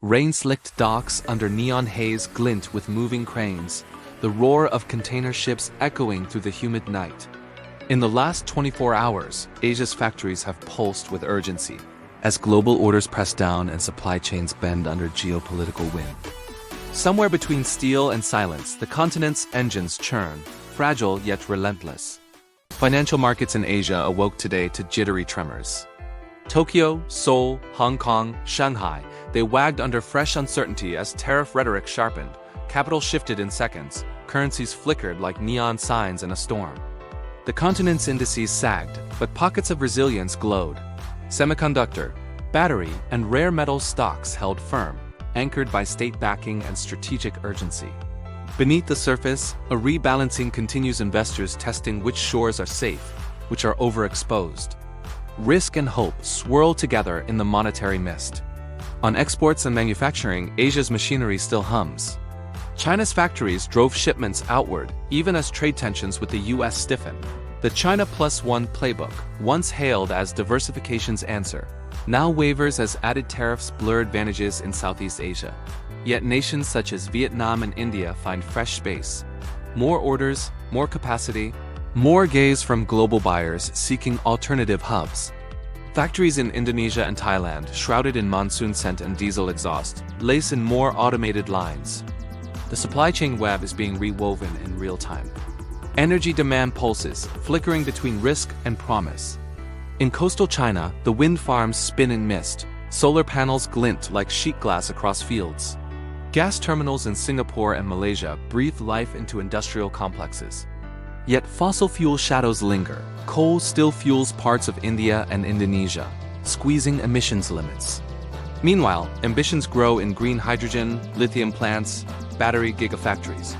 Rain-slicked docks under neon haze glint with moving cranes, the roar of container ships echoing through the humid night. In the last 24 hours, Asia's factories have pulsed with urgency, as global orders press down and supply chains bend under geopolitical wind. Somewhere between steel and silence, the continent's engines churn, fragile yet relentless. Financial markets in Asia awoke today to jittery tremors. Tokyo, Seoul, Hong Kong, Shanghai, they wagged under fresh uncertainty as tariff rhetoric sharpened, capital shifted in seconds, currencies flickered like neon signs in a storm. The continent's indices sagged, but pockets of resilience glowed. Semiconductor, battery, and rare metals stocks held firm, anchored by state backing and strategic urgency. Beneath the surface, a rebalancing continues, investors testing which shores are safe, which are overexposed. Risk and hope swirl together in the monetary mist. On exports and manufacturing, Asia's machinery still hums. China's factories drove shipments outward, even as trade tensions with the US stiffened. The China Plus One playbook, once hailed as diversification's answer, now wavers as added tariffs blur advantages in Southeast Asia. Yet nations such as Vietnam and India find fresh space. More orders, more capacity, more gaze from global buyers seeking alternative hubs. Factories in Indonesia and Thailand, shrouded in monsoon scent and diesel exhaust, lace in more automated lines. The supply chain web is being rewoven in real time. Energy demand pulses, flickering between risk and promise. In coastal China, the wind farms spin in mist. Solar panels glint like sheet glass across fields. Gas terminals in Singapore and Malaysia breathe life into industrial complexes. Yet fossil fuel shadows linger. Coal still fuels parts of India and Indonesia, squeezing emissions limits. Meanwhile, ambitions grow in green hydrogen, lithium plants, battery gigafactories.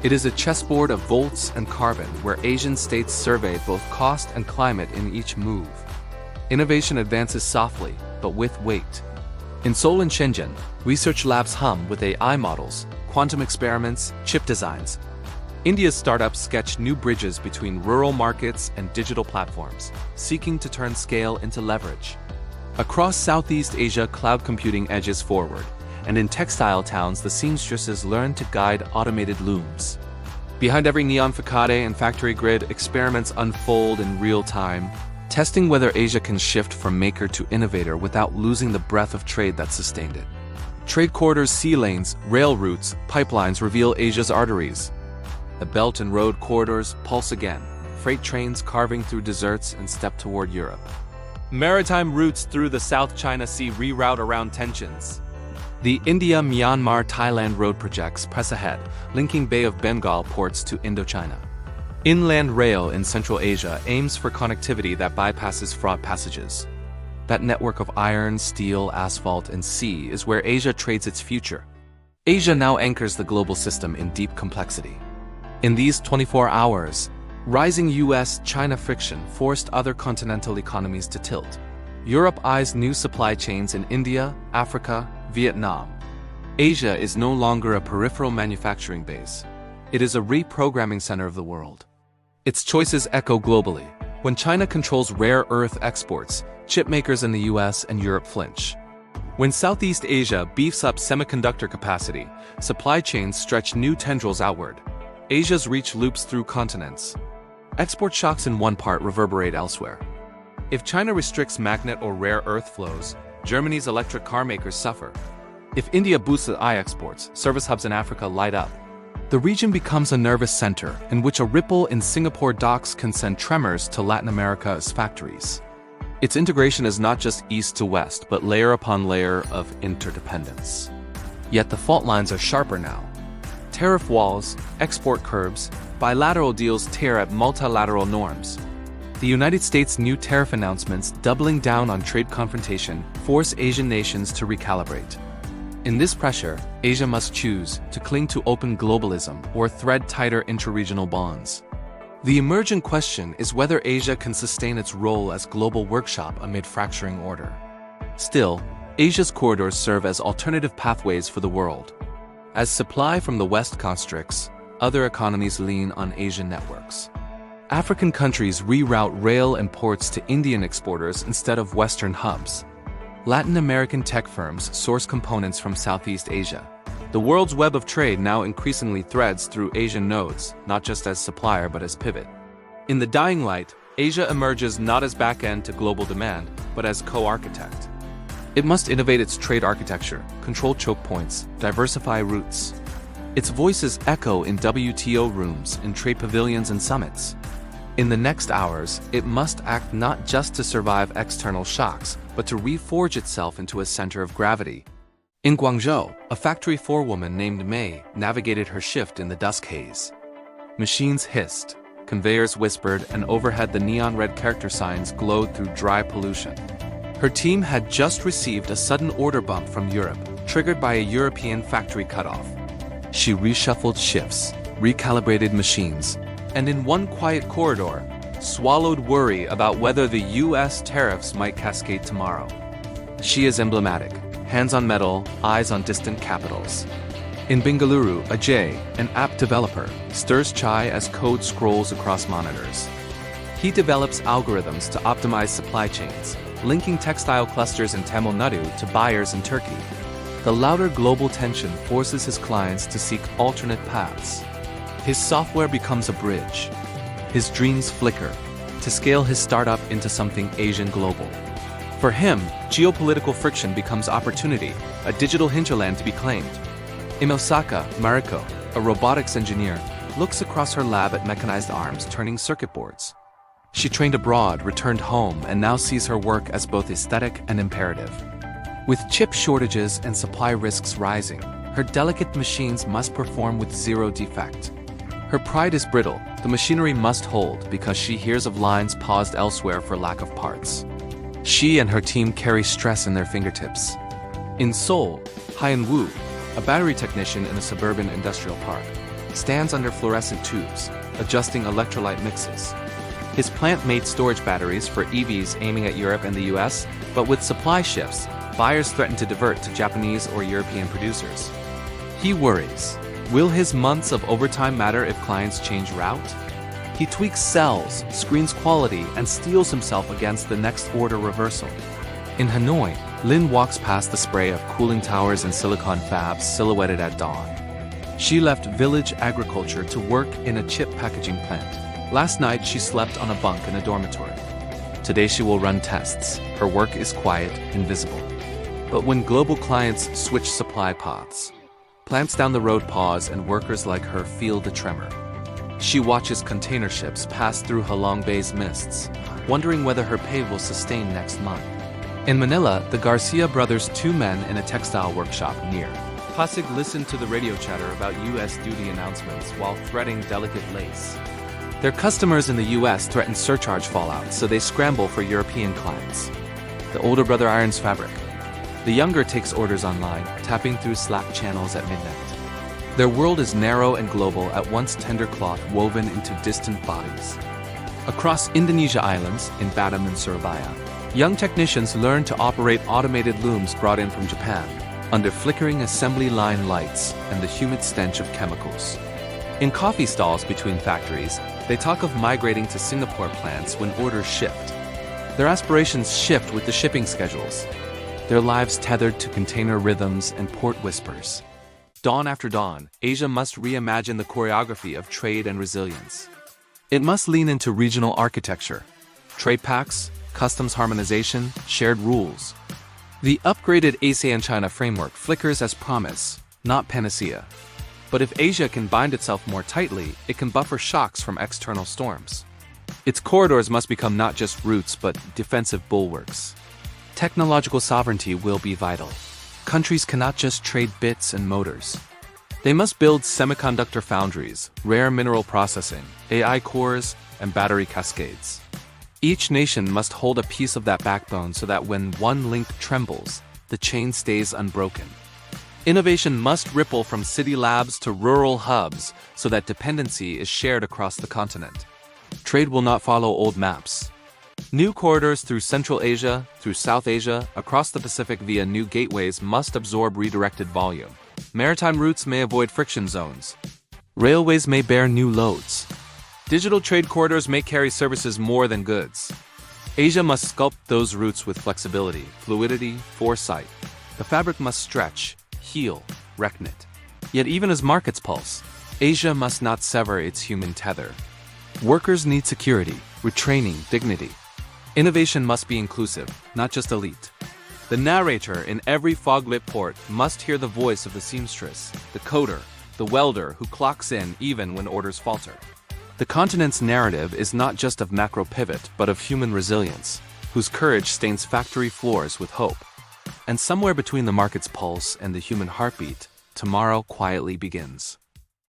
It is a chessboard of volts and carbon where Asian states survey both cost and climate in each move. Innovation advances softly, but with weight. In Seoul and Shenzhen, research labs hum with AI models, quantum experiments, chip designs. India's startups sketch new bridges between rural markets and digital platforms, seeking to turn scale into leverage. Across Southeast Asia, cloud computing edges forward, and in textile towns, the seamstresses learn to guide automated looms. Behind every neon facade and factory grid, experiments unfold in real time, testing whether Asia can shift from maker to innovator without losing the breadth of trade that sustained it. Trade corridors, sea lanes, rail routes, pipelines reveal Asia's arteries. The Belt and Road corridors pulse again, freight trains carving through deserts and step toward Europe. Maritime routes through the South China Sea reroute around tensions. The India-Myanmar-Thailand road projects press ahead, linking Bay of Bengal ports to Indochina. Inland rail in Central Asia aims for connectivity that bypasses fraught passages. That network of iron, steel, asphalt, and sea is where Asia trades its future. Asia now anchors the global system in deep complexity. In these 24 hours, rising US-China friction forced other continental economies to tilt. Europe eyes new supply chains in India, Africa, Vietnam. Asia is no longer a peripheral manufacturing base. It is a reprogramming center of the world. Its choices echo globally. When China controls rare earth exports, chipmakers in the US and Europe flinch. When Southeast Asia beefs up semiconductor capacity, supply chains stretch new tendrils outward. Asia's reach loops through continents. Export shocks in one part reverberate elsewhere. If China restricts magnet or rare earth flows, Germany's electric car makers suffer. If India boosts AI exports, service hubs in Africa light up. The region becomes a nervous center in which a ripple in Singapore docks can send tremors to Latin America's factories. Its integration is not just east to west, but layer upon layer of interdependence. Yet the fault lines are sharper now. Tariff walls, export curbs, bilateral deals tear at multilateral norms. The United States' new tariff announcements doubling down on trade confrontation force Asian nations to recalibrate. In this pressure, Asia must choose to cling to open globalism or thread tighter interregional bonds. The emergent question is whether Asia can sustain its role as global workshop amid fracturing order. Still, Asia's corridors serve as alternative pathways for the world. As supply from the West constricts, other economies lean on Asian networks. African countries reroute rail and ports to Indian exporters instead of Western hubs. Latin American tech firms source components from Southeast Asia. The world's web of trade now increasingly threads through Asian nodes, not just as supplier but as pivot. In the dying light, Asia emerges not as back-end to global demand, but as co-architect. It must innovate its trade architecture, control choke points, diversify routes. Its voices echo in WTO rooms, in trade pavilions and summits. In the next hours, it must act not just to survive external shocks, but to reforge itself into a center of gravity. In Guangzhou, a factory forewoman named Mei navigated her shift in the dusk haze. Machines hissed, conveyors whispered, and overhead the neon red character signs glowed through dry pollution. Her team had just received a sudden order bump from Europe, triggered by a European factory cutoff. She reshuffled shifts, recalibrated machines, and in one quiet corridor, swallowed worry about whether the US tariffs might cascade tomorrow. She is emblematic, hands on metal, eyes on distant capitals. In Bengaluru, Ajay, an app developer, stirs chai as code scrolls across monitors. He develops algorithms to optimize supply chains, linking textile clusters in Tamil Nadu to buyers in Turkey. The louder global tension forces his clients to seek alternate paths. His software becomes a bridge. His dreams flicker, to scale his startup into something Asian global. For him, geopolitical friction becomes opportunity, a digital hinterland to be claimed. In Osaka, Mariko, a robotics engineer, looks across her lab at mechanized arms turning circuit boards. She trained abroad, returned home, and now sees her work as both aesthetic and imperative. With chip shortages and supply risks rising, her delicate machines must perform with zero defect. Her pride is brittle, the machinery must hold because she hears of lines paused elsewhere for lack of parts. She and her team carry stress in their fingertips. In Seoul, Hyen Woo, a battery technician in a suburban industrial park, stands under fluorescent tubes, adjusting electrolyte mixes. His plant made storage batteries for EVs aiming at Europe and the US, but with supply shifts, buyers threaten to divert to Japanese or European producers. He worries. Will his months of overtime matter if clients change route? He tweaks cells, screens quality, and steels himself against the next order reversal. In Hanoi, Lin walks past the spray of cooling towers and silicon fabs silhouetted at dawn. She left village agriculture to work in a chip packaging plant. Last night, she slept on a bunk in a dormitory. Today, she will run tests. Her work is quiet, invisible. But when global clients switch supply paths, plants down the road pause and workers like her feel the tremor. She watches container ships pass through Halong Bay's mists, wondering whether her pay will sustain next month. In Manila, the Garcia brothers, two men in a textile workshop near Pasig, listen to the radio chatter about U.S. duty announcements while threading delicate lace. Their customers in the U.S. threaten surcharge fallout, so they scramble for European clients. The older brother irons fabric. The younger takes orders online, tapping through Slack channels at midnight. Their world is narrow and global, at once tender cloth woven into distant bodies. Across Indonesia islands, in Batam and Surabaya, young technicians learn to operate automated looms brought in from Japan, under flickering assembly line lights and the humid stench of chemicals. In coffee stalls between factories, they talk of migrating to Singapore plants when orders shift. Their aspirations shift with the shipping schedules, their lives tethered to container rhythms and port whispers. Dawn after dawn, Asia must reimagine the choreography of trade and resilience. It must lean into regional architecture, trade pacts, customs harmonization, shared rules. The upgraded ASEAN-China framework flickers as promise, not panacea. But if Asia can bind itself more tightly, it can buffer shocks from external storms. Its corridors must become not just routes but defensive bulwarks. Technological sovereignty will be vital. Countries cannot just trade bits and motors. They must build semiconductor foundries, rare mineral processing, AI cores, and battery cascades. Each nation must hold a piece of that backbone so that when one link trembles, the chain stays unbroken. Innovation must ripple from city labs to rural hubs so that dependency is shared across the continent. Trade will not follow old maps. New corridors through Central Asia, through South Asia, across the Pacific via new gateways must absorb redirected volume. Maritime routes may avoid friction zones. Railways may bear new loads. Digital trade corridors may carry services more than goods. Asia must sculpt those roots with flexibility, fluidity, foresight. The fabric must stretch, heal, reknit. Yet even as markets pulse, Asia must not sever its human tether. Workers need security, retraining, dignity. Innovation must be inclusive, not just elite. The narrator in every fog-lit port must hear the voice of the seamstress, the coder, the welder who clocks in even when orders falter. The continent's narrative is not just of macro pivot, but of human resilience, whose courage stains factory floors with hope. And somewhere between the market's pulse and the human heartbeat, tomorrow quietly begins.